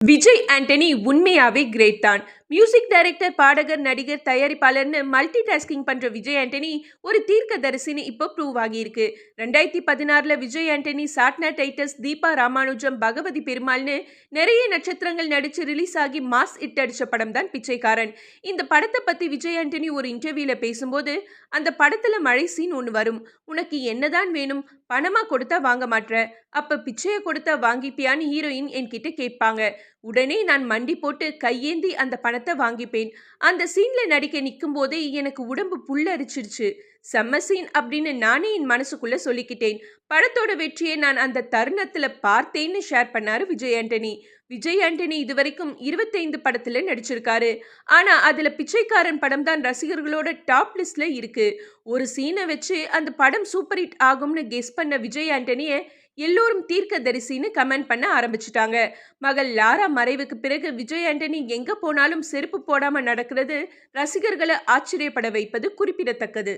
விஜய் ஆண்டனி உண்மையாவே கிரேட் தான். Music director, பாடகர், நடிகர், தயாரிப்பாளர்னு மல்டி டாஸ்கிங் பண்ற விஜய் ஆண்டனி ஒரு தீர்க்கதரிசின்னு இப்போ ப்ரூவ் ஆகியிருக்கு. 2016ல விஜய் ஆண்டனி சாட்னா டைட்டஸ், தீபா ராமானுஜம், பகவதி பெருமாள்னு நிறைய நட்சத்திரங்கள் நடிச்சு ரிலீஸ் ஆகி மாஸ் ஹிட் அடிச்ச படம் தான் பிச்சைக்காரன். இந்த படத்தை பத்தி விஜய் ஆண்டனி ஒரு இன்டர்வியூல பேசும்போது, அந்த படத்துல மழை சீன் ஒன்று வரும். உனக்கு என்னதான் வேணும்? பணமா கொடுத்தா வாங்க மாட்ற, அப்ப பிச்சைய கொடுத்தா வாங்கிப்பியான்னு ஹீரோயின் என்கிட்ட கேட்பாங்க. உடனே நான் மண்டி போட்டு கையேந்தி அந்த பணத்தை வாங்கிப்பேன். அந்த சீன்ல நடிக்க நிற்கும் போதே எனக்கு உடம்பு புல்லரிச்சிருச்சு. செம்ம சீன் அப்படின்னு நானே என் மனசுக்குள்ள சொல்லிக்கிட்டேன். படத்தோட வெற்றியை நான் அந்த தருணத்துல பார்த்தேன்னு ஷேர் பண்ணாரு விஜய் ஆண்டனி. விஜய் ஆண்டனி இதுவரைக்கும் 25 படத்துல நடிச்சிருக்காரு. ஆனா அதுல பிச்சைக்காரன் படம் தான் ரசிகர்களோட டாப் லிஸ்ட்ல இருக்கு. ஒரு சீனை வச்சு அந்த படம் சூப்பர் ஹிட் ஆகும்னு கெஸ் பண்ண விஜய் ஆண்டனிய எல்லோரும் தீர்க்கதரிசின்னு கமெண்ட் பண்ண ஆரம்பிச்சுட்டாங்க. மகள் லாரா மறைவுக்கு பிறகு விஜய் ஆண்டனி எங்க போனாலும் செருப்பு போடாம நடக்கிறது ரசிகர்களை ஆச்சரியப்பட வைப்பது குறிப்பிடத்தக்கது.